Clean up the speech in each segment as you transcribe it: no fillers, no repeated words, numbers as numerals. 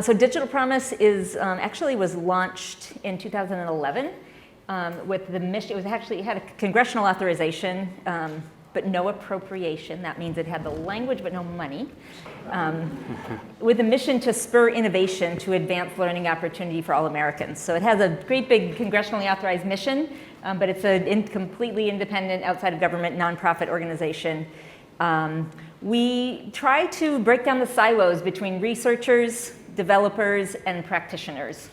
So Digital Promise is actually was launched in 2011 with the mission. It had a congressional authorization, but no appropriation. That means it had the language but no money. With a mission to spur innovation to advance learning opportunity for all Americans. So it has a great big congressionally authorized mission, but it's a completely independent, outside of government, nonprofit organization. We try to break down the silos between researchers, developers, and practitioners.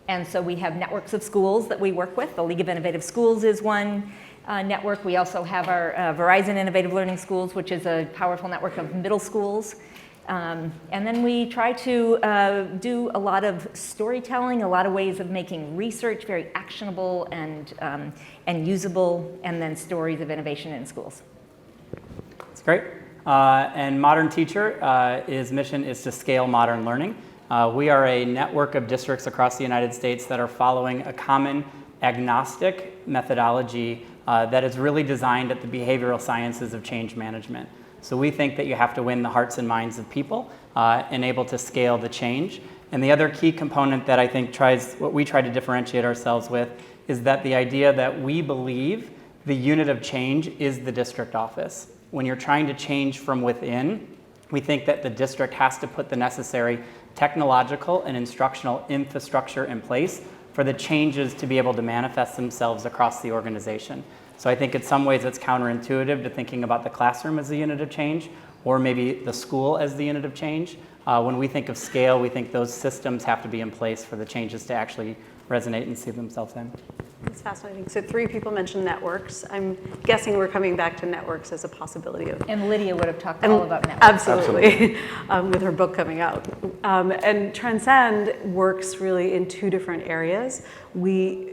And so we have networks of schools that we work with. The League of Innovative Schools is one network. We also have our Verizon Innovative Learning Schools, which is a powerful network of middle schools. And then we try to do a lot of storytelling, a lot of ways of making research very actionable and usable, and then stories of innovation in schools. That's great. And Modern Teacher, his mission is to scale modern learning. We are a network of districts across the United States that are following a common agnostic methodology that is really designed at the behavioral sciences of change management. So we think that you have to win the hearts and minds of people and able to scale the change. And the other key component that I think what we try to differentiate ourselves with is that the idea that we believe the unit of change is the district office. When you're trying to change from within, we think that the district has to put the necessary technological and instructional infrastructure in place for the changes to be able to manifest themselves across the organization. So I think in some ways it's counterintuitive to thinking about the classroom as the unit of change, or maybe the school as the unit of change. When we think of scale, we think those systems have to be in place for the changes to actually resonate and see themselves in. That's fascinating. So 3 people mentioned networks. I'm guessing we're coming back to networks as a possibility. And Lydia would have talked all about networks. Absolutely. With her book coming out. And Transcend works really in 2 different areas. We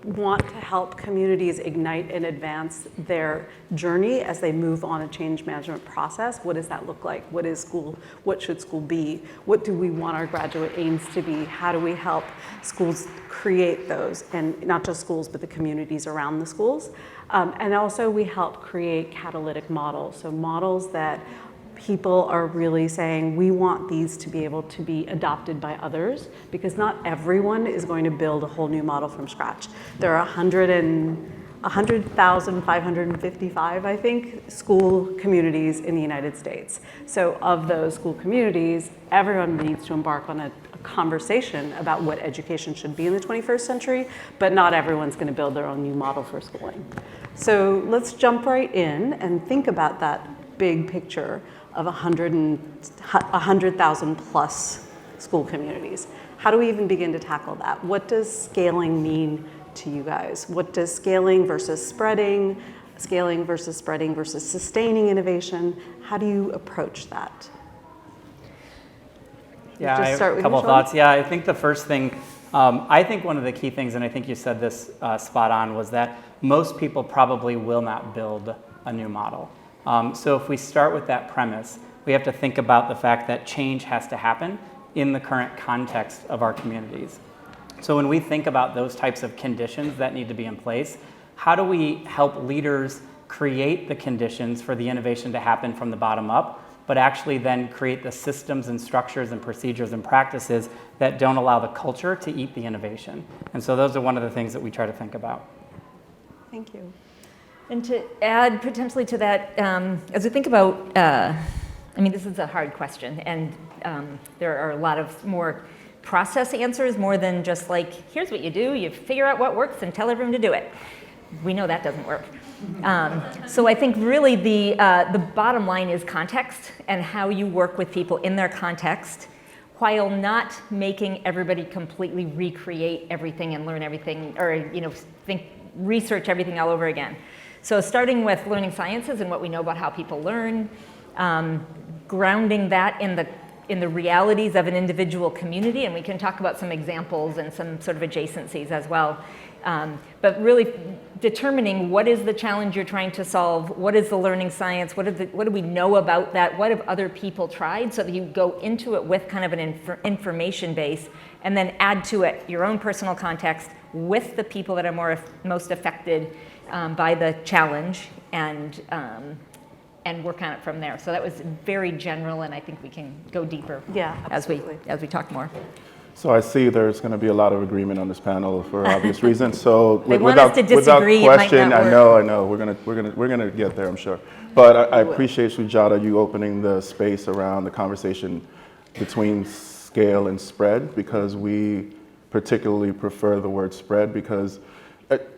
want to help communities ignite and advance their journey as they move on a change management process. What does that look like? What is school? What should school be? What do we want our graduate aims to be? How do we help schools create those? And not just schools, but the communities around the schools. And also we help create catalytic models. So models that people are really saying, we want these to be able to be adopted by others, because not everyone is going to build a whole new model from scratch. There are 100,555, I think, school communities in the United States. So of those school communities, everyone needs to embark on a conversation about what education should be in the 21st century, but not everyone's going to build their own new model for schooling. So let's jump right in and think about that big picture of 100,000 plus school communities. How do we even begin to tackle that? What does scaling mean to you guys? What does scaling versus spreading versus sustaining innovation? How do you approach that? Yeah, I have a couple of thoughts. Yeah, I think the first thing, I think one of the key things, and I think you said this spot on, was that most people probably will not build a new model. So if we start with that premise, we have to think about the fact that change has to happen in the current context of our communities. So when we think about those types of conditions that need to be in place, how do we help leaders create the conditions for the innovation to happen from the bottom up, but actually then create the systems and structures and procedures and practices that don't allow the culture to eat the innovation? And so those are one of the things that we try to think about. Thank you. And to add potentially to that, as we think about, this is a hard question, and there are a lot of more process answers, more than just like, here's what you do, you figure out what works and tell everyone to do it. We know that doesn't work. So I think really the bottom line is context and how you work with people in their context, while not making everybody completely recreate everything and learn everything, or research everything all over again. So starting with learning sciences and what we know about how people learn, grounding that in the realities of an individual community, and we can talk about some examples and some sort of adjacencies as well. But really determining what is the challenge you're trying to solve, what is the learning science, what do we know about that, what have other people tried, so that you go into it with kind of an information base, and then add to it your own personal context with the people that are most affected by the challenge, and and work on it from there. So that was very general, and I think we can go deeper Yeah, as we absolutely. talk more. So I see there's going to be a lot of agreement on this panel for obvious reasons. So They want us to disagree, it might question, not I know, we're gonna get there, I'm sure. But I appreciate, Sujata, you opening the space around the conversation between scale and spread, because we particularly prefer the word spread, because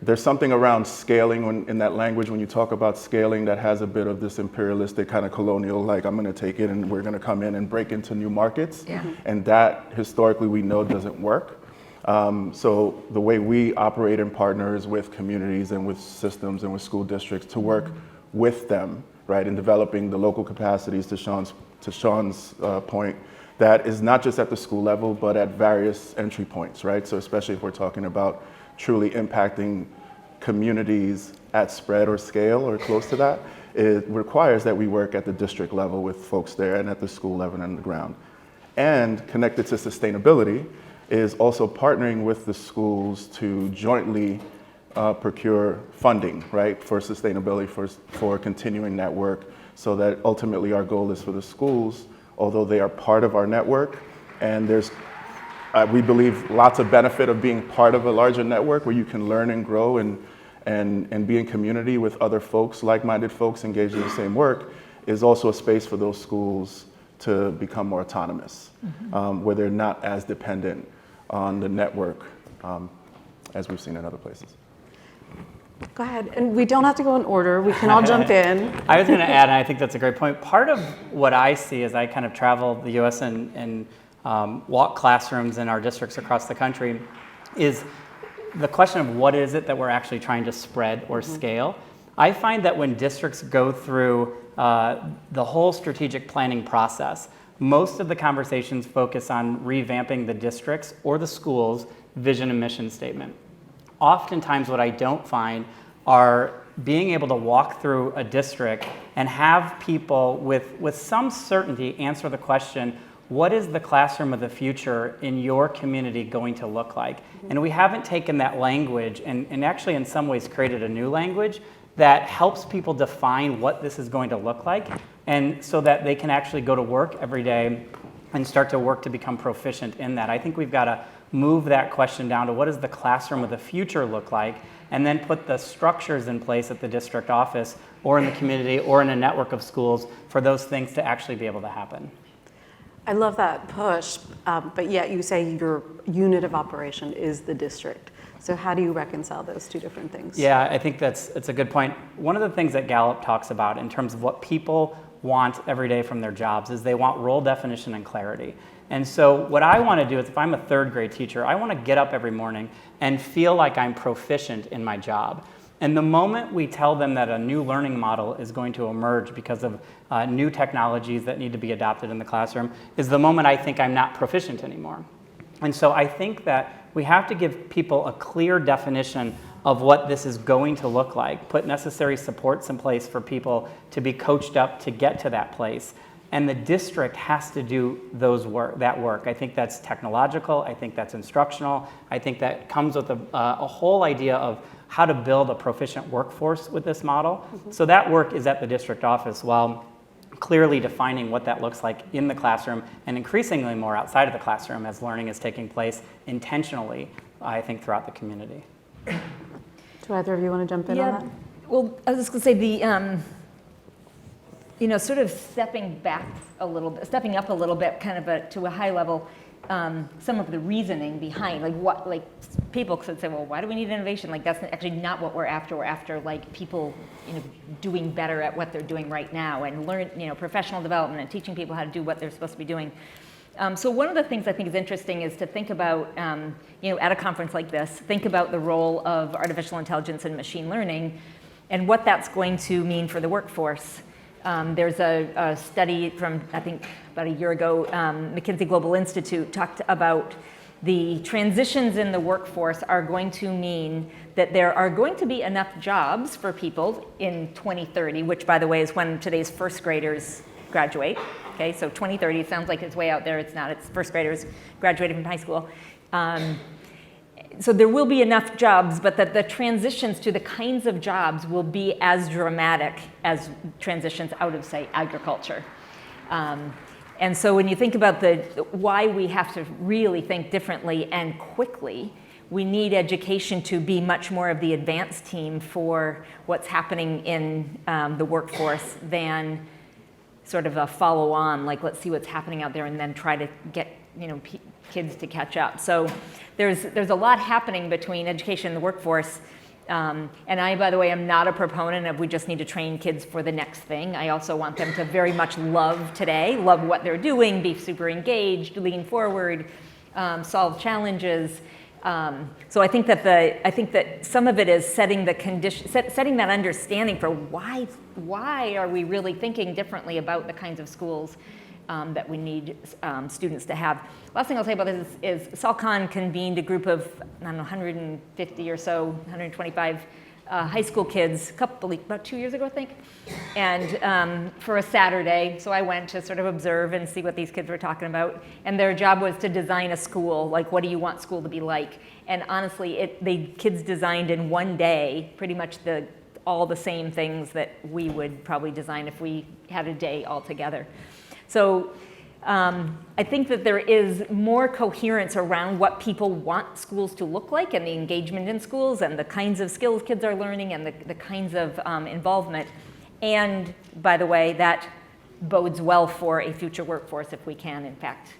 there's something around scaling in that language, when you talk about scaling, that has a bit of this imperialistic kind of colonial, like I'm gonna take it and we're gonna come in and break into new markets. Yeah. And that historically we know doesn't work. So the way we operate in partners with communities and with systems and with school districts to work with them, right, in developing the local capacities, to Shawn's point, that is not just at the school level, but at various entry points, right? So especially if we're talking about truly impacting communities at spread or scale or close to that, it requires that we work at the district level with folks there and at the school level and on the ground. And connected to sustainability is also partnering with the schools to jointly procure funding, right, for sustainability, for continuing that work, so that ultimately our goal is for the schools, although they are part of our network, and there's we believe lots of benefit of being part of a larger network where you can learn and grow and be in community with other folks, like-minded folks engaged in the same work, is also a space for those schools to become more autonomous, where they're not as dependent on the network as we've seen in other places. Go ahead, and we don't have to go in order, we can all jump in. I was going to add, and I think that's a great point, part of what I see as I kind of travel the US and walk classrooms in our districts across the country is the question of what is it that we're actually trying to spread or scale. I find that when districts go through the whole strategic planning process, most of the conversations focus on revamping the district's or the school's vision and mission statement. Oftentimes what I don't find are being able to walk through a district and have people with some certainty answer the question, what is the classroom of the future in your community going to look like? And we haven't taken that language and actually in some ways created a new language that helps people define what this is going to look like, and so that they can actually go to work every day and start to work to become proficient in that. I think we've got to move that question down to what does the classroom of the future look like, and then put the structures in place at the district office or in the community or in a network of schools for those things to actually be able to happen. I love that push, but yet you say your unit of operation is the district. So how do you reconcile those two different things? Yeah, I think it's a good point. One of the things that Gallup talks about in terms of what people want every day from their jobs is they want role definition and clarity. And so what I want to do is, if I'm a third grade teacher, I want to get up every morning and feel like I'm proficient in my job. And the moment we tell them that a new learning model is going to emerge because of new technologies that need to be adopted in the classroom is the moment I think I'm not proficient anymore. And so I think that we have to give people a clear definition of what this is going to look like, put necessary supports in place for people to be coached up to get to that place. And the district has to do that work. I think that's technological, I think that's instructional, I think that comes with a whole idea of how to build a proficient workforce with this model. So that work is at the district office, while clearly defining what that looks like in the classroom and increasingly more outside of the classroom as learning is taking place intentionally, I think, throughout the community. Do either of you want to jump in on that? Well, I was just going to say sort of stepping up a little bit, kind of to a high level, some of the reasoning behind, like people could say, well, why do we need innovation? Like, that's actually not what we're after. We're after like people, doing better at what they're doing right now and learn, professional development and teaching people how to do what they're supposed to be doing. So one of the things I think is interesting is to think about, at a conference like this, think about the role of artificial intelligence and machine learning and what that's going to mean for the workforce. There's a study from, I think, about a year ago, McKinsey Global Institute talked about the transitions in the workforce are going to mean that there are going to be enough jobs for people in 2030, which, by the way, is when today's first graders graduate. Okay, so 2030 sounds like it's way out there. It's not. It's first graders graduating from high school. so there will be enough jobs, but that the transitions to the kinds of jobs will be as dramatic as transitions out of, say, agriculture. And so when you think about why we have to really think differently and quickly, we need education to be much more of the advanced team for what's happening in the workforce than sort of a follow-on, like let's see what's happening out there and then try to get kids to catch up. So there's a lot happening between education and the workforce. And I, by the way, am not a proponent of we just need to train kids for the next thing. I also want them to very much love today, love what they're doing, be super engaged, lean forward, solve challenges. So I think that some of it is setting the condition, setting that understanding for why are we really thinking differently about the kinds of schools that we need students to have. Last thing I'll say about this is SalCon convened a group of, I don't know, 150 or so, 125 high school kids, about 2 years ago, I think, and for a Saturday. So I went to sort of observe and see what these kids were talking about. And their job was to design a school, like what do you want school to be like? And honestly, the kids designed in one day pretty much all the same things that we would probably design if we had a day all together. So I think that there is more coherence around what people want schools to look like and the engagement in schools and the kinds of skills kids are learning and the kinds of involvement. And by the way, that bodes well for a future workforce if we can, in fact,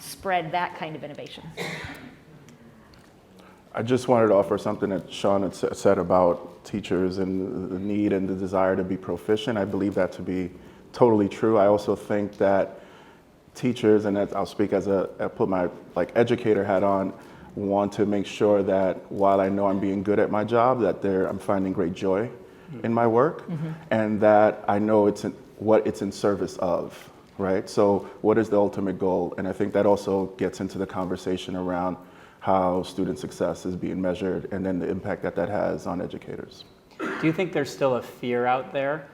spread that kind of innovation. I just wanted to offer something that Shawn had said about teachers and the need and the desire to be proficient. I believe that to be totally true. I also think that teachers, and I'll speak I put my educator hat on, want to make sure that while I know I'm being good at my job, that I'm finding great joy in my work, and that I know what it's in service of, right? So what is the ultimate goal? And I think that also gets into the conversation around how student success is being measured and then the impact that has on educators. Do you think there's still a fear out there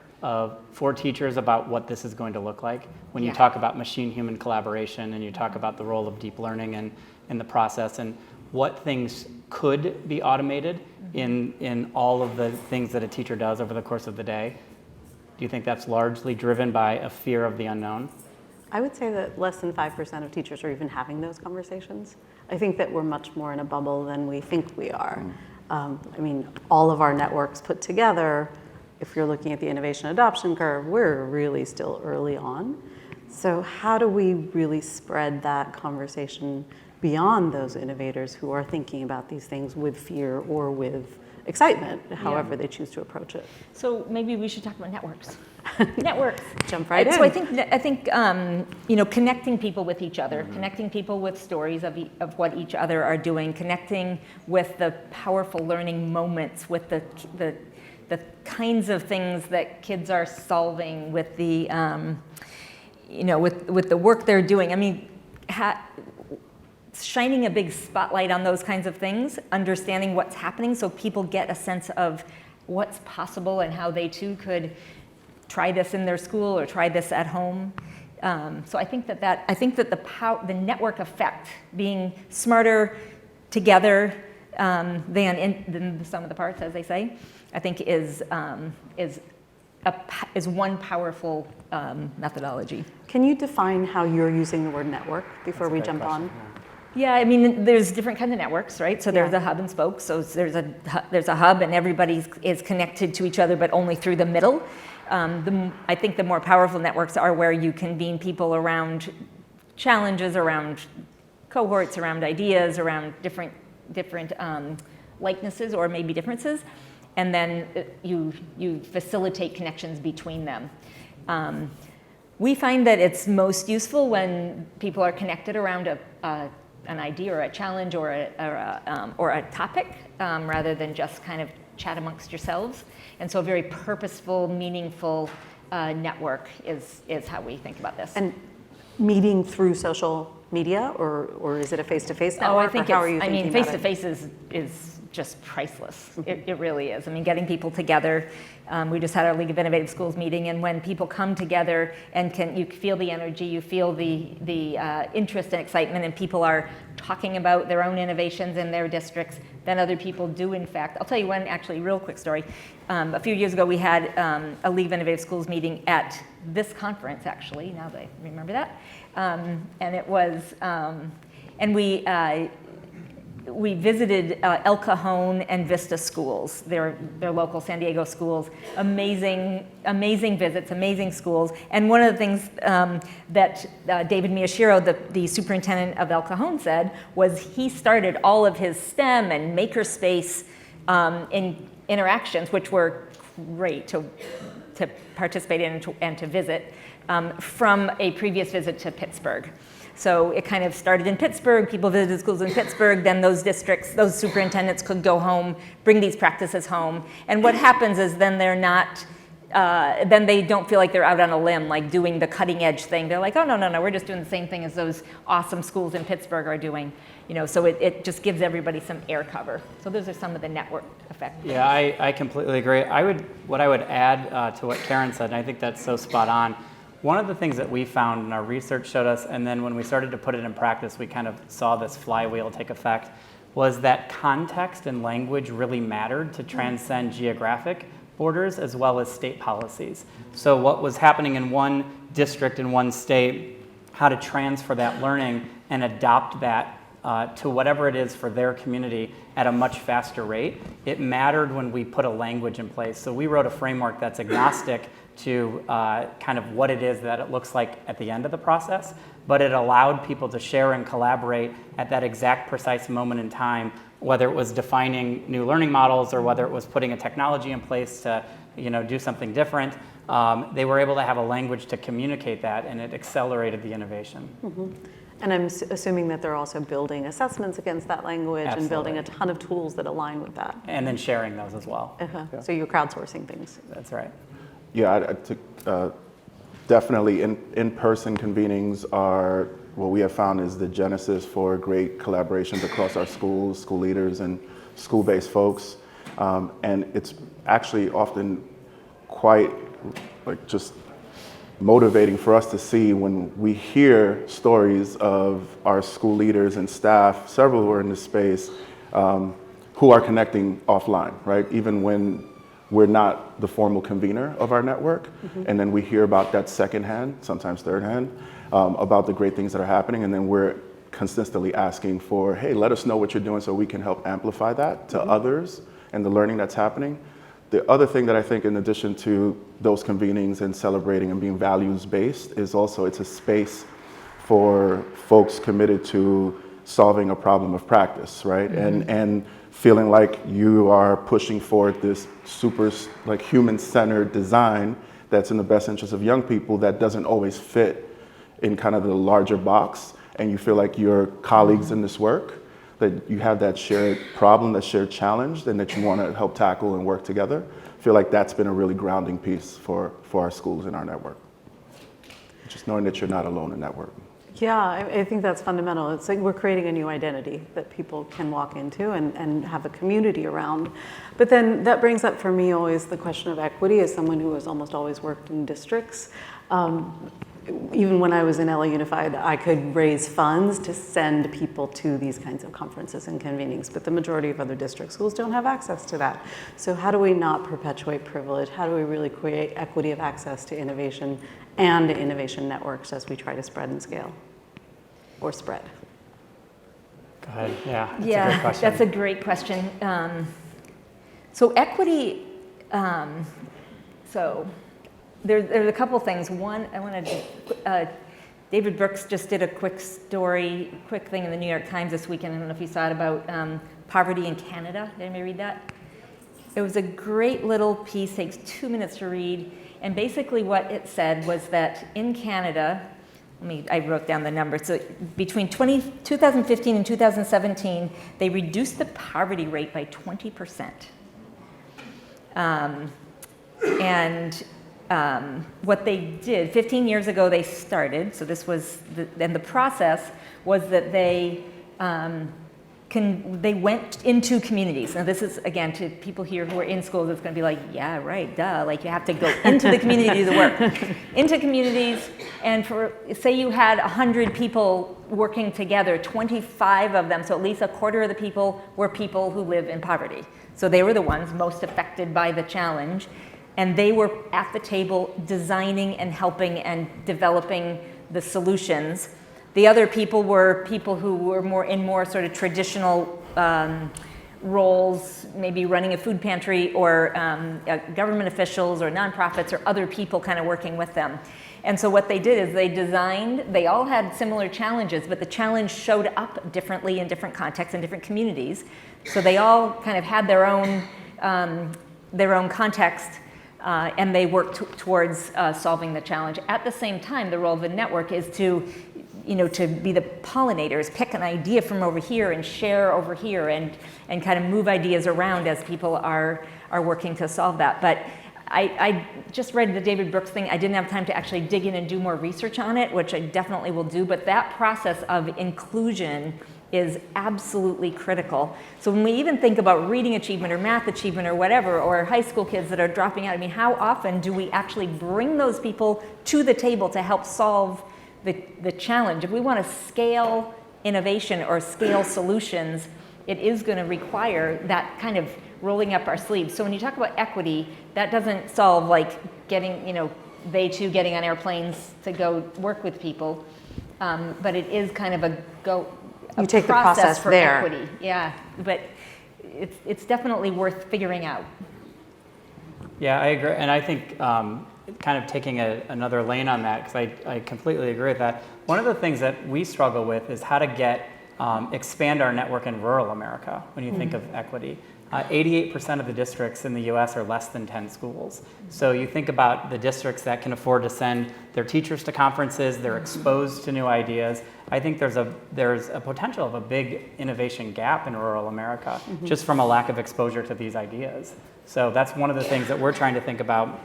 for teachers about what this is going to look like when you talk about machine-human collaboration and you talk about the role of deep learning and in the process and what things could be automated in all of the things that a teacher does over the course of the day? Do you think that's largely driven by a fear of the unknown? I would say that less than 5% of teachers are even having those conversations. I think that we're much more in a bubble than we think we are. I mean, all of our networks put together, if you're looking at the innovation adoption curve, we're really still early on. So how do we really spread that conversation beyond those innovators who are thinking about these things with fear or with excitement, however they choose to approach it? So maybe we should talk about networks. Networks. Jump right in. So I think connecting people with each other, connecting people with stories of what each other are doing, connecting with the powerful learning moments, with the kinds of things that kids are solving, with the with the work they're doing. I mean, shining a big spotlight on those kinds of things, understanding what's happening, so people get a sense of what's possible and how they too could try this in their school or try this at home. So I think that the network effect, being smarter together than the sum of the parts, as they say, I think is one powerful methodology. Can you define how you're using the word network before we jump on? Yeah, I mean, there's different kinds of networks, right? So there's a hub and spoke. So there's a hub, and everybody is connected to each other, but only through the middle. I think the more powerful networks are where you convene people around challenges, around cohorts, around ideas, around different likenesses or maybe differences, and then you facilitate connections between them. We find that it's most useful when people are connected around an idea or a challenge or a topic, rather than just kind of chat amongst yourselves. And so a very purposeful, meaningful network is how we think about this. And meeting through social media, or is it a face-to-face network? Oh, I think how are you I mean, thinking about face-to-face is just priceless. It really is. I mean, getting people together. We just had our League of Innovative Schools meeting, and when people come together and you feel the energy, you feel the interest and excitement, and people are talking about their own innovations in their districts, then other people do, in fact. I'll tell you one actually real quick story. A few years ago, we had a League of Innovative Schools meeting at this conference, actually, now that I remember that. And it was, and we visited El Cajon and Vista schools, their local San Diego schools. Amazing visits, amazing schools. And one of the things that David Miyashiro, the superintendent of El Cajon, said was he started all of his STEM and makerspace interactions, which were great to participate in and to visit, from a previous visit to Pittsburgh. So it kind of started in Pittsburgh, people visited schools in Pittsburgh, then those districts, those superintendents could go home, bring these practices home. And what happens is then they're not, then they don't feel like they're out on a limb, like doing the cutting edge thing. They're like, oh, no, we're just doing the same thing as those awesome schools in Pittsburgh are doing. You know, so it just gives everybody some air cover. So those are some of the network effects. Yeah, I completely agree. What I would add to what Karen said, and I think that's so spot on, one of the things that we found and our research showed us, and then when we started to put it in practice, we kind of saw this flywheel take effect, was that context and language really mattered to transcend geographic borders as well as state policies. So what was happening in one district in one state, how to transfer that learning and adopt that to whatever it is for their community at a much faster rate. It mattered when we put a language in place. So we wrote a framework that's agnostic to kind of what it is that it looks like at the end of the process, but it allowed people to share and collaborate at that exact precise moment in time, whether it was defining new learning models or whether it was putting a technology in place to do something different. They were able to have a language to communicate that, and it accelerated the innovation. Mm-hmm. And I'm assuming that they're also building assessments against that language. Absolutely. And building a ton of tools that align with that. And then sharing those as well. Uh-huh. Yeah. So you're crowdsourcing things. That's right. Yeah, definitely in-person convenings are what we have found is the genesis for great collaborations across our schools, school leaders, and school-based folks. And it's actually often quite just motivating for us to see when we hear stories of our school leaders and staff, several who are in this space, who are connecting offline, right? Even when we're not the formal convener of our network, and then we hear about that secondhand, sometimes thirdhand, about the great things that are happening, and then we're consistently asking for, hey, let us know what you're doing so we can help amplify that to others and the learning that's happening. The other thing that I think, in addition to those convenings and celebrating and being values-based, is also it's a space for folks committed to solving a problem of practice, right? And feeling like you are pushing forward this super human-centered design that's in the best interest of young people that doesn't always fit in kind of the larger box, and you feel like your colleagues in this work, that you have that shared problem, that shared challenge, and that you want to help tackle and work together. I feel like that's been a really grounding piece for our schools and our network. Just knowing that you're not alone in that work. Yeah, I think that's fundamental. It's like we're creating a new identity that people can walk into and have a community around. But then that brings up for me always the question of equity as someone who has almost always worked in districts. Even when I was in LA Unified, I could raise funds to send people to these kinds of conferences and convenings, but the majority of other district schools don't have access to that. So how do we not perpetuate privilege? How do we really create equity of access to innovation and innovation networks as we try to spread and scale? Or spread? Go ahead. Yeah, that's a great question. That's a great question. So equity, there's a couple things. One, I wanted to, David Brooks just did a quick thing in the New York Times this weekend. I don't know if you saw it, about poverty in Canada. Did anybody read that? It was a great little piece, takes 2 minutes to read. And basically what it said was that in Canada, I wrote down the numbers. So between 2015 and 2017, they reduced the poverty rate by 20%. What they did, 15 years ago they started, so this was, and the process was that they they went into communities. Now this is, again, to people here who are in schools, it's going to be like, yeah, right, duh. Like you have to go into the community to do the work. Into communities, and say you had 100 people working together, 25 of them, so at least a quarter of the people were people who live in poverty. So they were the ones most affected by the challenge. And they were at the table designing and helping and developing the solutions. The other people were people who were more sort of traditional roles, maybe running a food pantry, or government officials or nonprofits or other people kind of working with them. And so what they did is they all had similar challenges, but the challenge showed up differently in different contexts and different communities. So they all kind of had their own context, and they worked towards solving the challenge. At the same time, the role of the network is to be the pollinators, pick an idea from over here and share over here, and kind of move ideas around as people are working to solve that. But I just read the David Brooks thing. I didn't have time to actually dig in and do more research on it, which I definitely will do. But that process of inclusion is absolutely critical. So when we even think about reading achievement or math achievement or whatever, or high school kids that are dropping out, I mean, how often do we actually bring those people to the table to help solve the challenge? If we want to scale innovation or scale solutions, it is going to require that kind of rolling up our sleeves. So when you talk about equity, that doesn't solve like getting, they too getting on airplanes to go work with people, but it is kind of a take the process for there. Equity. Yeah, but it's definitely worth figuring out. Yeah, I agree, and I think kind of taking another lane on that, because I completely agree with that. One of the things that we struggle with is how to expand our network in rural America when you think of equity. 88% of the districts in the US are less than 10 schools. So you think about the districts that can afford to send their teachers to conferences, they're exposed to new ideas. I think there's a potential of a big innovation gap in rural America, just from a lack of exposure to these ideas. So that's one of the things that we're trying to think about,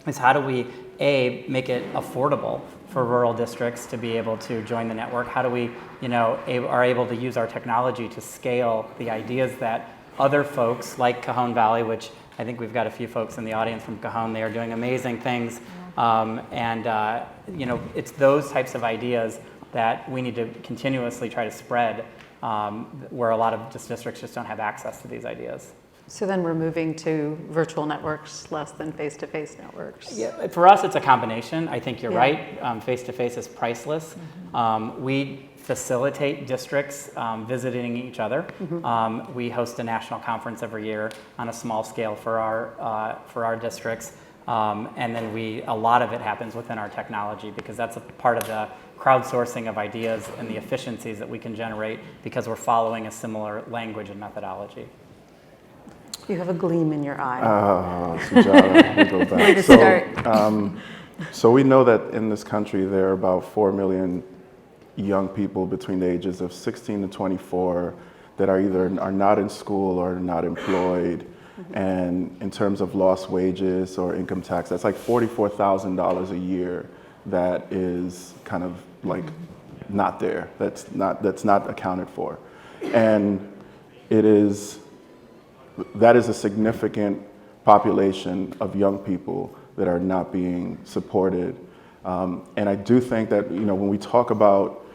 is how do we, make it affordable for rural districts to be able to join the network? How do we, are able to use our technology to scale the ideas that other folks like Cajon Valley, which I think we've got a few folks in the audience from Cajon, they are doing amazing things. It's those types of ideas that we need to continuously try to spread, where a lot of districts just don't have access to these ideas. So then we're moving to virtual networks less than face-to-face networks. Yeah, for us, it's a combination. I think you're right. Face-to-face is priceless. We facilitate districts visiting each other. We host a national conference every year on a small scale for our districts, and then a lot of it happens within our technology, because that's a part of the crowdsourcing of ideas and the efficiencies that we can generate because we're following a similar language and methodology. You have a gleam in your eye. Sujata, we go back. Way to start. So we know that in this country there are about 4 million young people between the ages of 16 to 24 that are not in school or not employed. And in terms of lost wages or income tax, that's like $44,000 a year that is kind of like not there. That's not accounted for. And that is a significant population of young people that are not being supported. And I do think that, when we talk about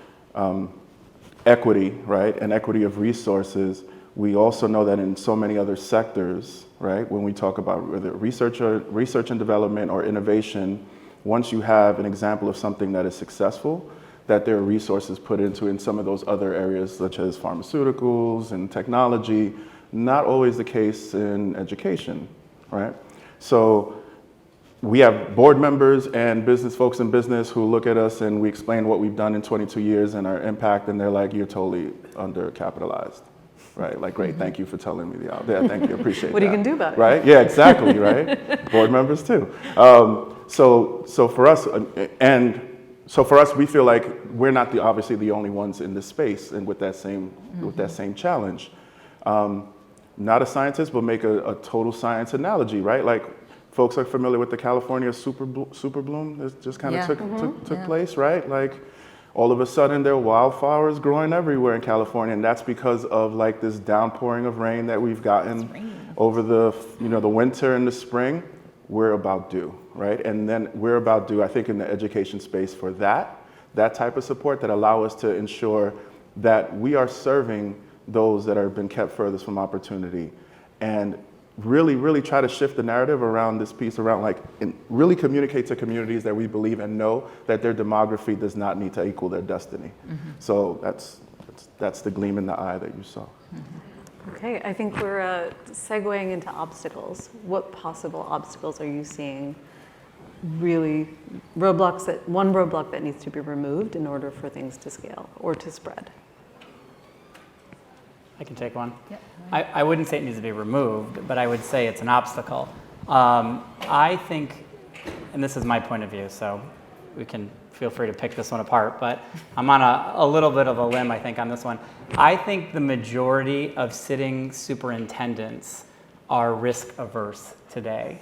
equity, right, and equity of resources, we also know that in so many other sectors, right, when we talk about whether research and development or innovation, once you have an example of something that is successful, that there are resources put into in some of those other areas, such as pharmaceuticals and technology. Not always the case in education, right? So we have board members and business folks in business who look at us and we explain what we've done in 22 years and our impact, and they're like, you're totally undercapitalized, right? Like, great, thank you for telling me yeah, thank you, appreciate What that. are you gonna do about it? Right, yeah, exactly, right? Board members too. So for us, we feel like we're not obviously the only ones in this space and with that same challenge. Not a scientist, but make a total science analogy, right? Like, folks are familiar with the California super bloom that just kind of took place, right? Like, all of a sudden there are wildflowers growing everywhere in California, and that's because of like this downpouring of rain that we've gotten over the the winter and the spring. We're about due, right? And then we're about due, I think, in the education space for that type of support that allow us to ensure that we are serving those that have been kept furthest from opportunity, and really try to shift the narrative around this piece around and really communicate to communities that we believe and know that their demography does not need to equal their destiny. So that's the gleam in the eye that you saw. Okay, I think we're segueing into obstacles. What possible obstacles are you seeing? Really, one roadblock that needs to be removed in order for things to scale or to spread. I can take one. Yep. I wouldn't say it needs to be removed, but I would say it's an obstacle. I think, and this is my point of view, so we can feel free to pick this one apart, but I'm on a little bit of a limb, I think, on this one. I think the majority of sitting superintendents are risk averse today.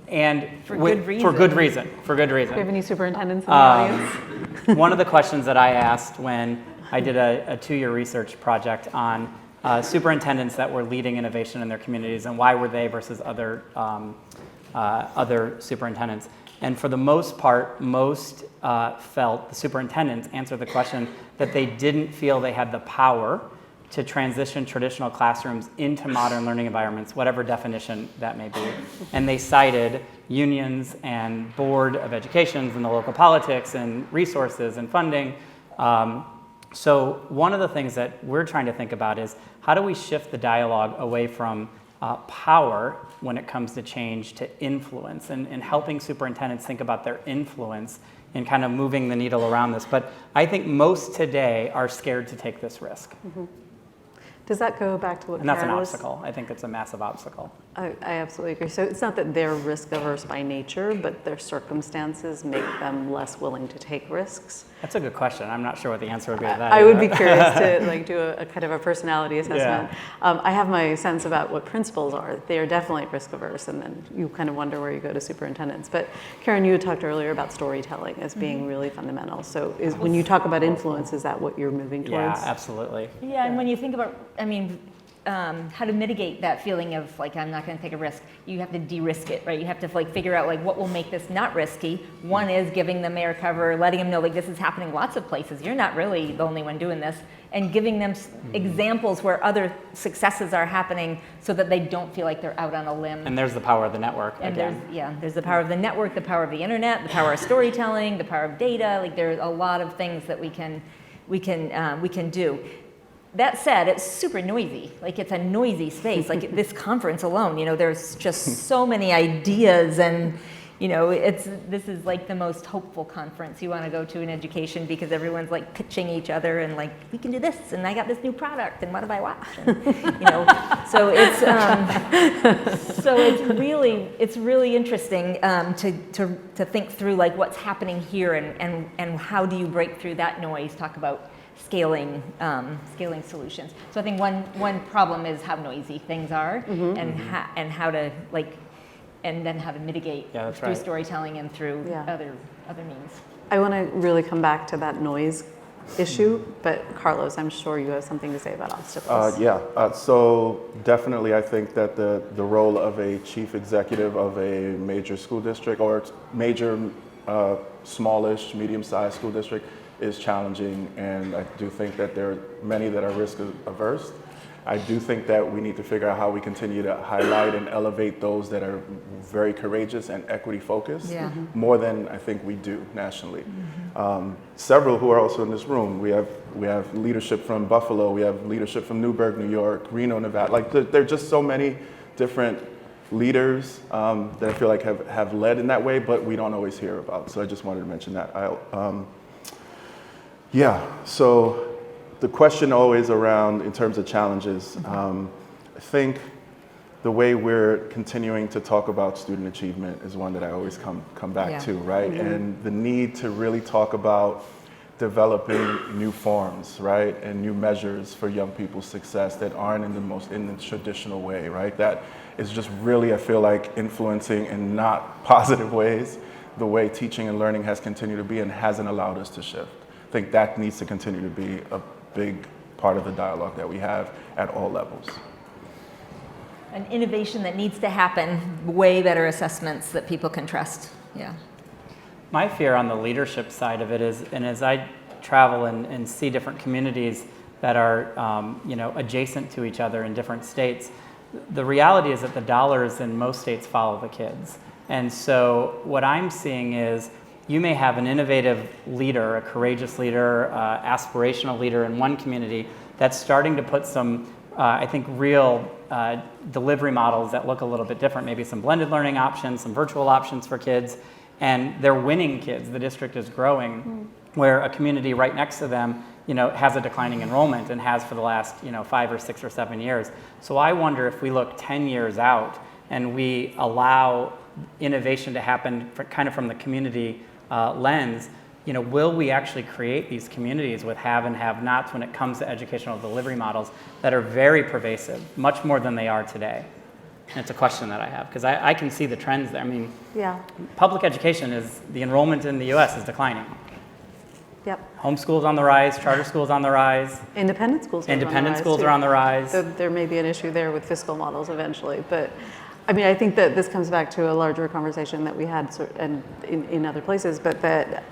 And For good reason. For good reason. For good reason. Do we have any superintendents in the audience? One of the questions that I asked when I did a 2-year research project on superintendents that were leading innovation in their communities and why were they versus other superintendents. And for the most part, most felt, the superintendents answered the question that they didn't feel they had the power to transition traditional classrooms into modern learning environments, whatever definition that may be. And they cited unions and board of educations and the local politics and resources and funding. So one of the things that we're trying to think about is how do we shift the dialogue away from power when it comes to change to influence and helping superintendents think about their influence in kind of moving the needle around this. But I think most today are scared to take this risk. Does that go back to what And that's an Karen was- obstacle. I think it's a massive obstacle. I absolutely agree. So it's not that they're risk averse by nature, but their circumstances make them less willing to take risks. That's a good question. I'm not sure what the answer would be to that. I would be either. curious to do a kind of a personality assessment. I have my sense about what principals are. They are definitely risk averse, and then you kind of wonder where you go to superintendents. But Karen, you had talked earlier about storytelling as being really fundamental. So when you talk about influence, is that what you're moving towards? Yeah, absolutely. Yeah, and when you think about, how to mitigate that feeling of like, I'm not going to take a risk, you have to de-risk it, right? You have to figure out what will make this not risky. One is giving them air cover, letting them know this is happening lots of places. You're not really the only one doing this, and giving them examples where other successes are happening so that they don't feel like they're out on a limb. And there's the power of the network And again. there's the power of the network, the power of the internet, the power of storytelling, the power of data. There's a lot of things that we can do. That said, it's super noisy. It's a noisy space. This conference alone, there's just so many ideas, and this is the most hopeful conference you want to go to in education because everyone's pitching each other and we can do this, and I got this new product, and what have I watched? And, so it's really interesting to think through what's happening here and how do you break through that noise. Talk about scaling solutions. So I think one problem is how noisy things are, and how to and then how to mitigate through storytelling and through other means. I want to really come back to that noise issue, but Carlos, I'm sure you have something to say about obstacles. So definitely I think that the role of a chief executive of a major school district or major smallish, medium-sized school district is challenging, and I do think that there are many that are risk averse. I do think that we need to figure out how we continue to highlight and elevate those that are very courageous and equity focused, more than I think we do nationally. Several who are also in this room, we have leadership from Buffalo, we have leadership from Newburgh, New York, Reno, Nevada. There are just so many different leaders that I feel have led in that way, but we don't always hear about. So I just wanted to mention that. So the question always around, in terms of challenges, I think the way we're continuing to talk about student achievement is one that I always come back to, right? And the need to really talk about developing new forms, right? And new measures for young people's success that aren't in the traditional way, right? That is just really, I feel influencing in not positive ways the way teaching and learning has continued to be and hasn't allowed us to shift. think that needs to continue to be a big part of the dialogue that we have at all levels. An innovation that needs to happen, way better assessments that people can trust. Yeah. My fear on the leadership side of it is, and as I travel and see different communities that are adjacent to each other in different states, the reality is that the dollars in most states follow the kids. And so what I'm seeing is you may have an innovative leader, a courageous leader, aspirational leader in one community that's starting to put some, I think, real delivery models that look a little bit different, maybe some blended learning options, some virtual options for kids, and they're winning kids. The district is growing, where a community right next to them has a declining enrollment and has for the last 5 or 6 or 7 years. So I wonder if we look 10 years out and we allow innovation to happen kind of from the community lens, will we actually create these communities with have and have nots when it comes to educational delivery models that are very pervasive, much more than they are today? And it's a question that I have, because I can see the trends there. I mean, public education the enrollment in the US is declining. Yep. Homeschool's on the rise, charter school's on the rise. Independent schools are on the rise. So there may be an issue there with fiscal models eventually, but I mean, I think that this comes back to a larger conversation that we had and in other places, but that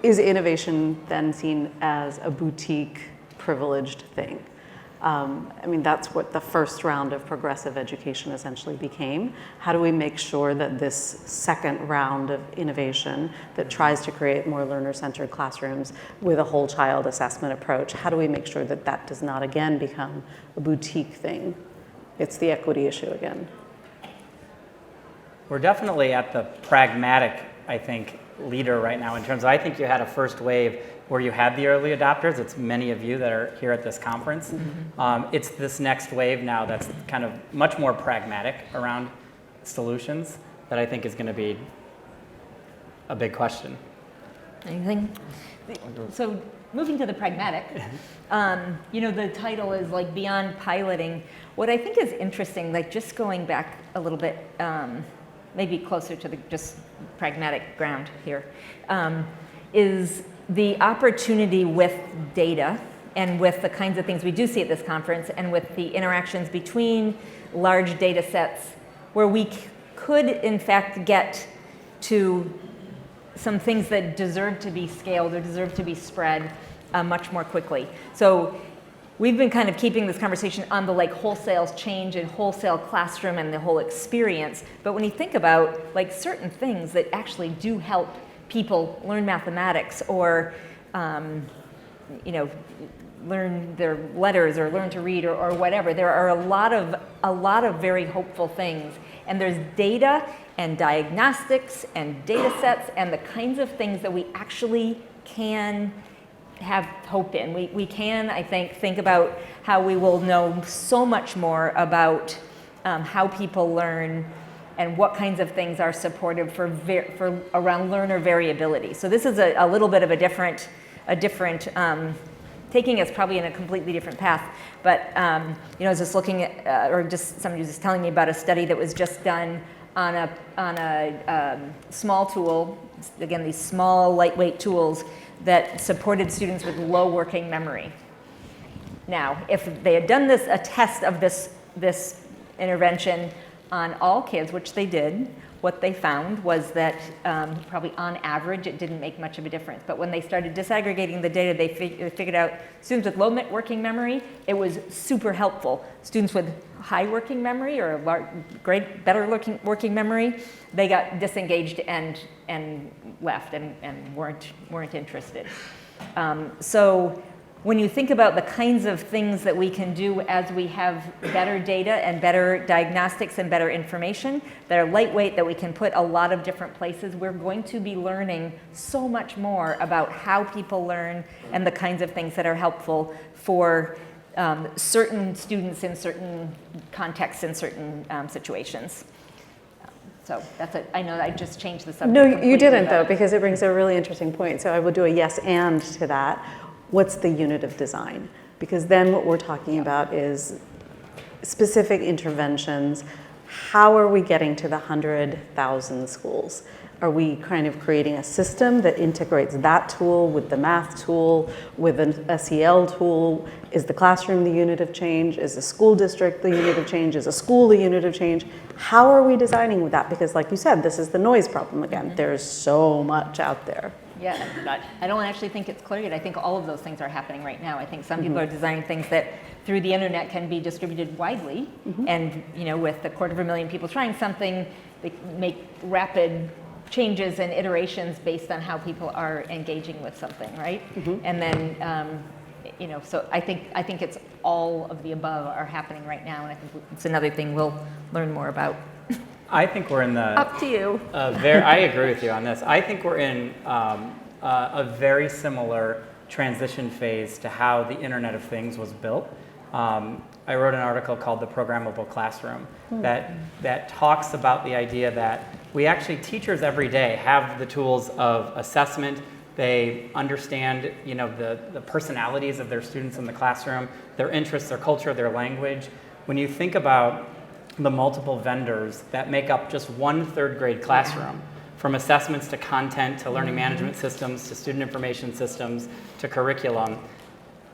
is innovation then seen as a boutique privileged thing? I mean, that's what the first round of progressive education essentially became. How do we make sure that this second round of innovation that tries to create more learner-centered classrooms with a whole child assessment approach, how do we make sure that that does not again become a boutique thing? It's the equity issue again. We're definitely at the pragmatic, I think, leader right now in terms of, I think you had a first wave where you had the early adopters. It's many of you that are here at this conference. Mm-hmm. It's this next wave now that's kind of much more pragmatic around solutions that I think is going to be a big question. Anything? So moving to the pragmatic, the title is like beyond piloting. What I think is interesting, like just going back a little bit, maybe closer to the just pragmatic ground here, is the opportunity with data and with the kinds of things we do see at this conference and with the interactions between large data sets where we could in fact get to some things that deserve to be scaled or deserve to be spread much more quickly. So we've been kind of keeping this conversation on the like wholesale change and wholesale classroom and the whole experience. But when you think about like certain things that actually do help people learn mathematics or learn their letters or learn to read or whatever, there are a lot of very hopeful things. And there's data and diagnostics and data sets and the kinds of things that we actually can have hope in. We can, I think about how we will know so much more about how people learn and what kinds of things are supportive for around learner variability. So this is a little bit of a different taking us probably in a completely different path. But I was just looking at, or just somebody was just telling me about a study that was just done on a small tool. Again, these small, lightweight tools that supported students with low working memory. Now, if they had done a test of this intervention on all kids, which they did, what they found was that probably on average it didn't make much of a difference. But when they started disaggregating the data, they figured out students with low working memory, it was super helpful. Students with high working memory or better working memory, they got disengaged and left and weren't interested. So when you think about the kinds of things that we can do as we have better data and better diagnostics and better information that are lightweight, that we can put a lot of different places, we're going to be learning so much more about how people learn and the kinds of things that are helpful for certain students in certain contexts and certain situations. So that's it. I know I just changed the subject. No, you didn't though, because it brings a really interesting point. So I will do a yes and to that. What's the unit of design? Because then what we're talking about is specific interventions. How are we getting to the 100,000 schools? Are we kind of creating a system that integrates that tool with the math tool, with an SEL tool? Is the classroom the unit of change? Is the school district the unit of change? Is a school the unit of change? How are we designing with that? Because like you said, this is the noise problem again. There's so much out there. Yeah, I don't actually think it's clear yet. I think all of those things are happening right now. I think some people are designing things that through the internet can be distributed widely. And with 250,000 people trying something, they make rapid changes and iterations based on how people are engaging with something, right? And then, so I think it's all of the above are happening right now, and I think it's another thing we'll learn more about. I think we're in the... Up to you. I agree with you on this. I think we're in a very similar transition phase to how the Internet of Things was built. I wrote an article called The Programmable Classroom that talks about the idea that we actually, teachers every day have the tools of assessment. They understand, the personalities of their students in the classroom, their interests, their culture, their language. When you think about the multiple vendors that make up just one third grade classroom, from assessments to content to learning management systems to student information systems to curriculum,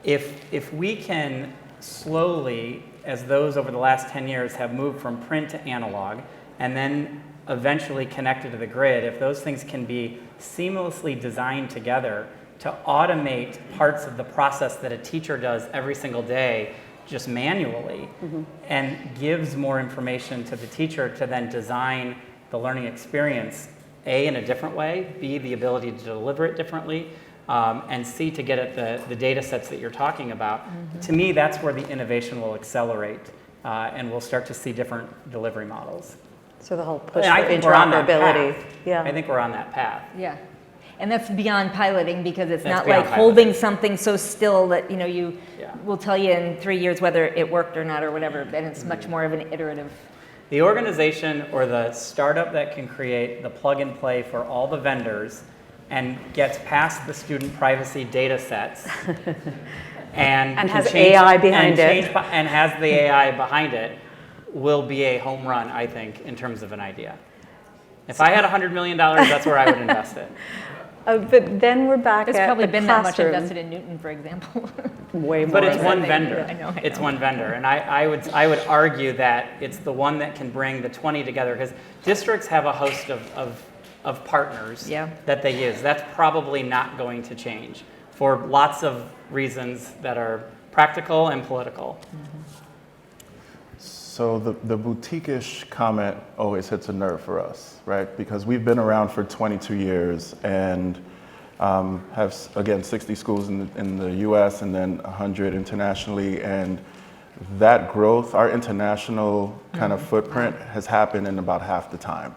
if we can slowly, as those over the last 10 years have moved from print to analog and then eventually connected to the grid, if those things can be seamlessly designed together to automate parts of the process that a teacher does every single day just manually and gives more information to the teacher to then design the learning experience, A, in a different way, B, the ability to deliver it differently, and C, to get at the data sets that you're talking about. To me, that's where the innovation will accelerate, and we'll start to see different delivery models. So the whole push And I for think we're on that interoperability. path. Yeah. I think we're on that path. Yeah. And that's beyond piloting, because it's That's not beyond like holding piloting. something so still that you Yeah. will tell you in 3 years whether it worked or not or whatever. And it's much more of an iterative. The organization or the startup that can create the plug and play for all the vendors and gets past the student privacy data sets and can has change- AI behind and it. change- and has the AI behind it will be a home run, I think, in terms of an idea. If I had $100 million, that's where I would invest it. But then we're back There's at probably the been that much classroom. invested in Newton, for example. Way more. But it's than one they- vendor. I know. It's one vendor. And I would argue that it's the one that can bring the 20 together, because districts have a host of partners that they use. That's probably not going to change for lots of reasons that are practical and political. So the boutique-ish comment always hits a nerve for us, right? Because we've been around for 22 years and have, again, 60 schools in the US and then 100 internationally. And that growth, our international kind of footprint has happened in about half the time.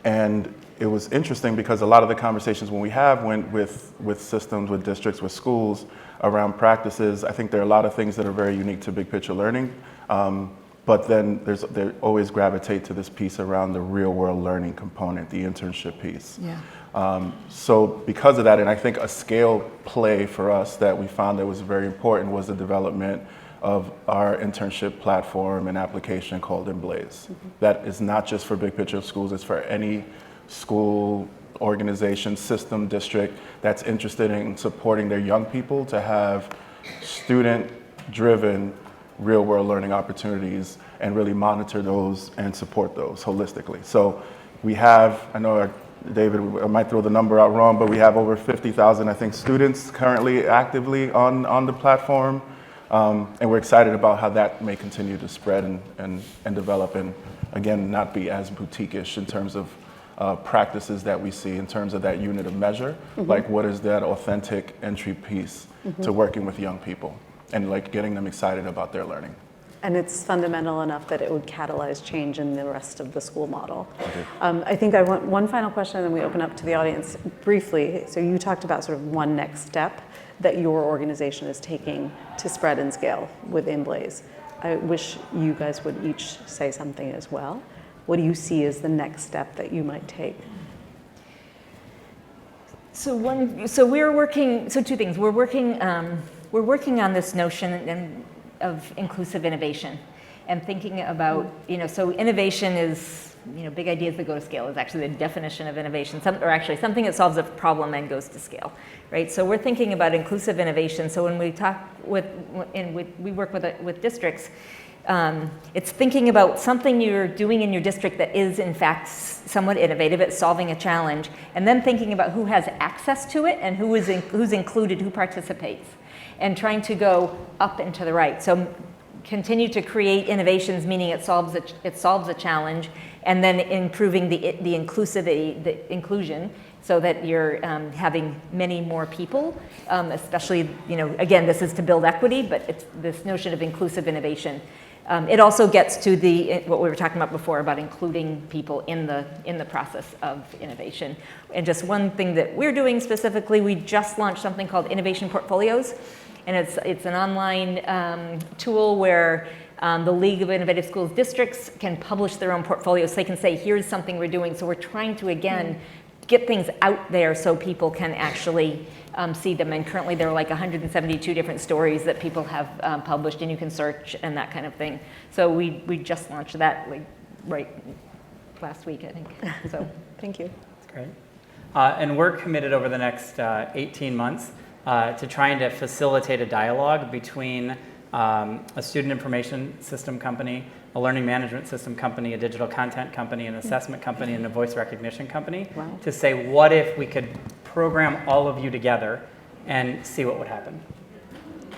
And it was interesting because a lot of the conversations when we have went with systems, with districts, with schools around practices, I think there are a lot of things that are very unique to big picture learning. But then they always gravitate to this piece around the real world learning component, the internship piece. So because of that, and I think a scale play for us that we found that was very important was the development of our internship platform and application called Emblaze. That is not just for big picture schools, it's for any school, organization, system, district that's interested in supporting their young people to have student-driven real-world learning opportunities and really monitor those and support those holistically. So we have, I know David, I might throw the number out wrong, but we have over 50,000, I think, students currently actively on the platform. And we're excited about how that may continue to spread and develop and, again, not be as boutique-ish in terms of practices that we see in terms of that unit of measure. Like, what is that authentic entry piece to working with young people and like getting them excited about their learning. And it's fundamental enough that it would catalyze change in the rest of the school model. I think I want one final question, and then we open up to the audience briefly. So you talked about sort of one next step that your organization is taking to spread and scale with Emblaze. I wish you guys would each say something as well. What do you see as the next step that you might take? So two things. We're working on this notion of inclusive innovation. and thinking about, so innovation is, big ideas that go to scale is actually the definition of innovation, or actually something that solves a problem and goes to scale, right? So we're thinking about inclusive innovation. So when we talk we work with districts, it's thinking about something you're doing in your district that is in fact somewhat innovative at solving a challenge, and then thinking about who has access to it and who's included, who participates, and trying to go up and to the right. So continue to create innovations, meaning it solves a challenge, and then improving the inclusion, so that you're having many more people, especially, again, this is to build equity, but it's this notion of inclusive innovation. It also gets to what we were talking about before about including people in the process of innovation. And just one thing that we're doing specifically, we just launched something called Innovation Portfolios, and it's an online tool where the League of Innovative Schools districts can publish their own portfolios. So they can say, here's something we're doing. So we're trying to, again, get things out there so people can actually see them. And currently there are like 172 different stories that people have published, and you can search and that kind of thing. So we just launched that right last week, I think. So thank you. That's great. And we're committed over the next 18 months to trying to facilitate a dialogue between a student information system company, a learning management system company, a digital content company, an assessment company, and a voice recognition company. Wow. To say, what if we could program all of you together and see what would happen?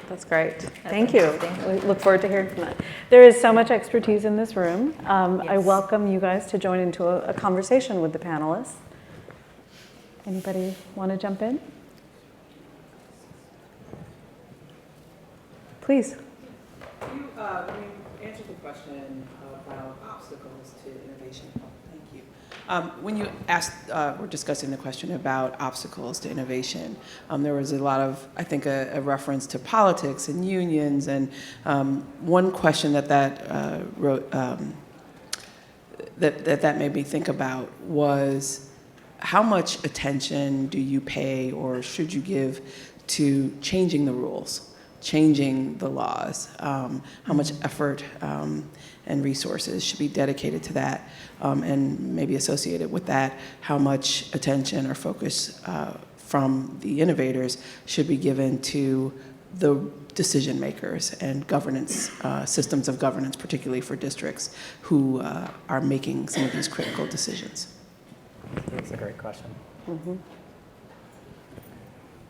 That's great. Thank you. We look forward to hearing from that. There is so much expertise in this room. I welcome you guys to join into a conversation with the panelists. Anybody want to jump in? Please. You answered the question about obstacles to innovation. Thank you. When you asked, we're discussing the question about obstacles to innovation, there was a lot of, I think, a reference to politics and unions, and one question that made me think about was, how much attention do you pay or should you give to changing the rules, changing the laws? How much effort and resources should be dedicated to that? And maybe associated with that, how much attention or focus from the innovators should be given to the decision makers and governance, systems of governance, particularly for districts who are making some of these critical decisions? That's a great question. Mm-hmm.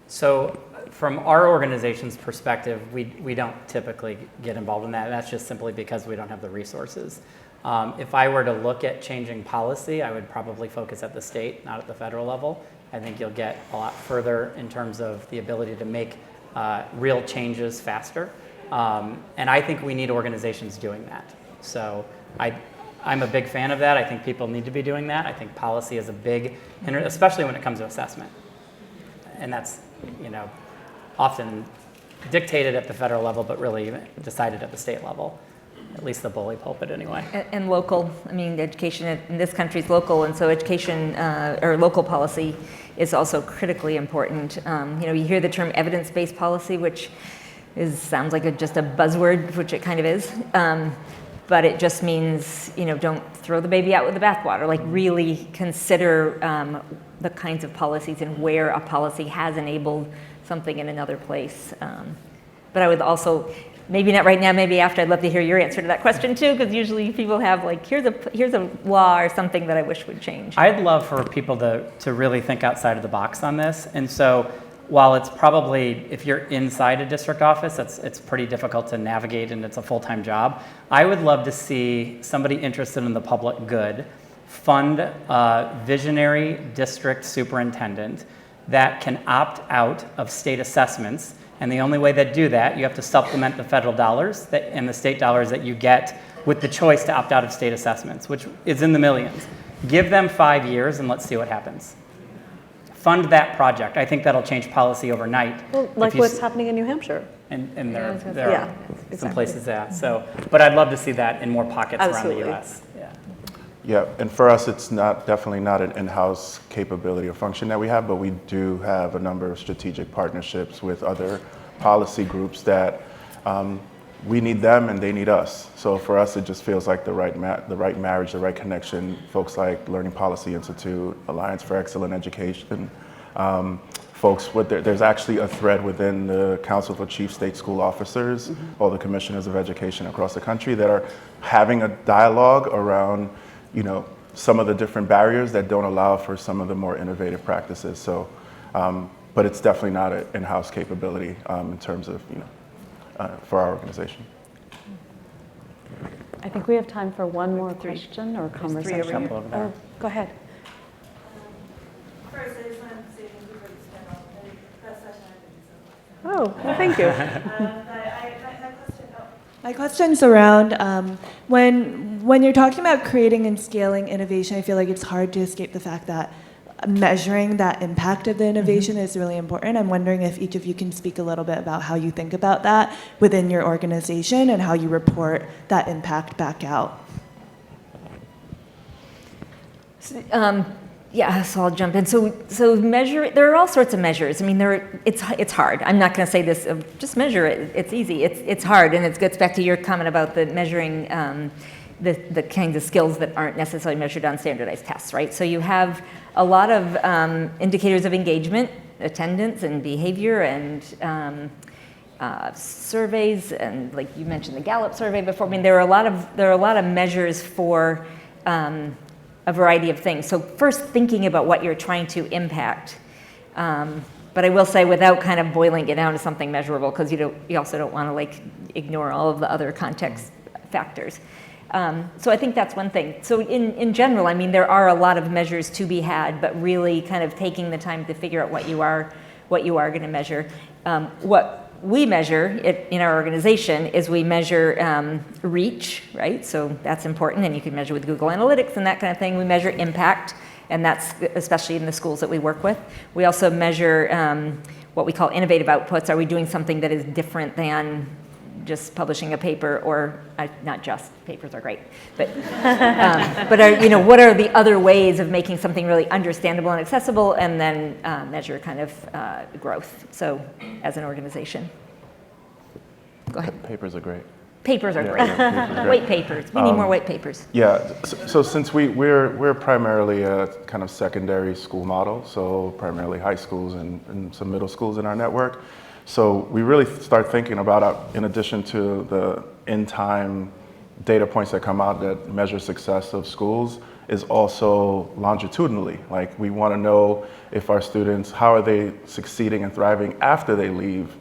So from our organization's perspective, we don't typically get involved in that. That's just simply because we don't have the resources. If I were to look at changing policy, I would probably focus at the state, not at the federal level. I think you'll get a lot further in terms of the ability to make real changes faster. And I think we need organizations doing that. So I'm a big fan of that. I think people need to be doing that. I think policy is a big, especially when it comes to assessment. And that's, often dictated at the federal level, but really decided at the state level, at least the bully pulpit anyway. And local, education in this country is local, and so education or local policy is also critically important. You hear the term evidence-based policy, which sounds like just a buzzword, which it kind of is. But it just means, don't throw the baby out with the bathwater. Like, really consider the kinds of policies and where a policy has enabled something in another place. But I would also, maybe not right now, maybe after, I'd love to hear your answer to that question too, because usually people have here's a law or something that I wish would change. I'd love for people to really think outside of the box on this. And so while it's probably, if you're inside a district office, it's pretty difficult to navigate and it's a full-time job. I would love to see somebody interested in the public good fund a visionary district superintendent that can opt out of state assessments. And the only way they do that, you have to supplement the federal dollars and the state dollars that you get with the choice to opt out of state assessments, which is in the millions. Give them 5 years and let's see what happens. Fund that project. I think that'll change policy overnight. Well, like what's happening in New Hampshire. And there Yeah, are some exactly. places that. So, but I'd love to see that in more pockets Absolutely. around the U.S. Yeah. Yeah, and for us, it's definitely not an in-house capability or function that we have, but we do have a number of strategic partnerships with other policy groups that we need them and they need us. So for us, it just feels like the right marriage, the right connection. Folks like Learning Policy Institute, Alliance for Excellent Education, folks there's actually a thread within the Council for Chief State School Officers, all the commissioners of education across the country that are having a dialogue around, some of the different barriers that don't allow for some of the more innovative practices. So, but it's definitely not an in-house capability in terms of, for our organization. I think we have time for one more question or conversation. three over here. Oh, go ahead. First, I just wanted to say thank you for this panel. The best session I've been to so far. Oh, well, thank you. My question's around when you're talking about creating and scaling innovation, I feel like it's hard to escape the fact that measuring that impact of the innovation is really important. I'm wondering if each of you can speak a little bit about how you think about that within your organization and how you report that impact back out. Yeah, so I'll jump in. So measure. There are all sorts of measures. I mean, it's hard. I'm not going to say this. Just measure it. It's easy. It's hard, and it gets back to your comment about the measuring the kinds of skills that aren't necessarily measured on standardized tests, right? So you have a lot of indicators of engagement, attendance, and behavior, and surveys, and like you mentioned the Gallup survey before. I mean, there are a lot of measures for a variety of things. So first, thinking about what you're trying to impact. But I will say, without kind of boiling it down to something measurable, because you also don't want to ignore all of the other context factors. So I think that's one thing. So in general, I mean, there are a lot of measures to be had, but really kind of taking the time to figure out what you are going to measure. What we measure in our organization is we measure reach, right? So that's important, and you can measure with Google Analytics and that kind of thing. We measure impact, and that's especially in the schools that we work with. We also measure what we call innovative outputs. Are we doing something that is different than just publishing a paper, or not just, papers are great, but what are the other ways of making something really understandable and accessible, and then measure kind of growth, so as an organization. Go ahead. Papers are great. Papers are Yeah, great. yeah, papers are great. White papers, we need more white papers. Yeah, so since we're primarily a kind of secondary school model, so primarily high schools and some middle schools in our network. So we really start thinking about, in addition to the in-time data points that come out that measure success of schools, is also longitudinally. Like, we want to know if our students, how are they succeeding and thriving after they leave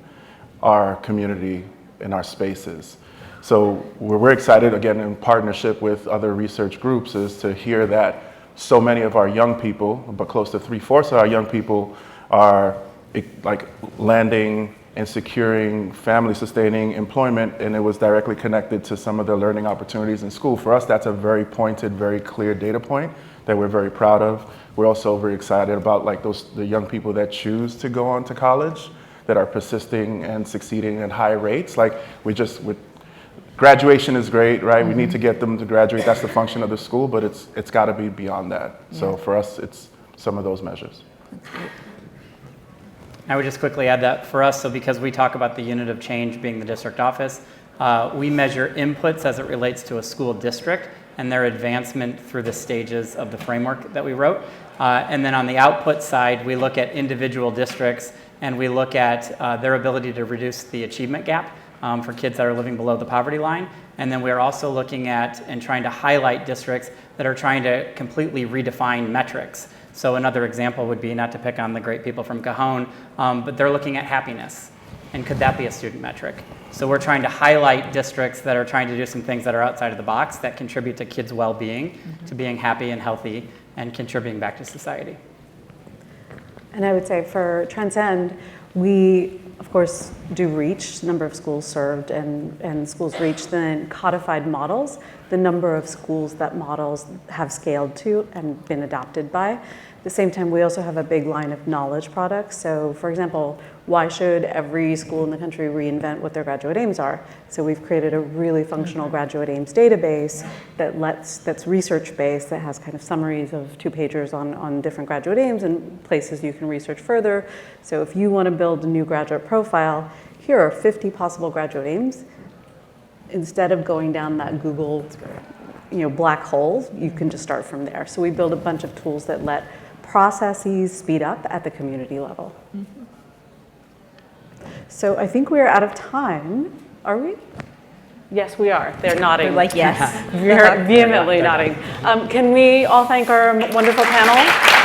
our community and our spaces. So we're excited, again, in partnership with other research groups, is to hear that so many of our young people, but close to 3/4 of our young people, are landing and securing family-sustaining employment, and it was directly connected to some of their learning opportunities in school. For us, that's a very pointed, very clear data point that we're very proud of. We're also very excited about the young people that choose to go on to college, that are persisting and succeeding at high rates. Graduation is great, right? We need to get them to graduate. That's the function of the school, but it's got to be beyond that. Yeah. So for us, it's some of those measures. I would just quickly add that for us, so because we talk about the unit of change being the district office, we measure inputs as it relates to a school district and their advancement through the stages of the framework that we wrote. And then on the output side, we look at individual districts, and we look at their ability to reduce the achievement gap for kids that are living below the poverty line. And then we're also looking at and trying to highlight districts that are trying to completely redefine metrics. So another example would be, not to pick on the great people from Cajon, but they're looking at happiness. And could that be a student metric? So we're trying to highlight districts that are trying to do some things that are outside of the box that contribute to kids' well-being, to being happy and healthy, and contributing back to society. And I would say for Transcend, we, of course, do reach, number of schools served and schools reached, then codified models, the number of schools that models have scaled to and been adopted by. At the same time, we also have a big line of knowledge products. So for example, why should every school in the country reinvent what their graduate aims are? So we've created a really functional graduate aims database that's research-based, that has kind of summaries of 2-pagers on different graduate aims and places you can research further. So if you want to build a new graduate profile, here are 50 possible graduate aims. instead of going down that Google, black hole, you can just start from there. So we build a bunch of tools that let processes speed up at the community level. So I think we're out of time. Are we? Yes, we are. They're nodding. They're like, yes. We're vehemently nodding. Can we all thank our wonderful panel?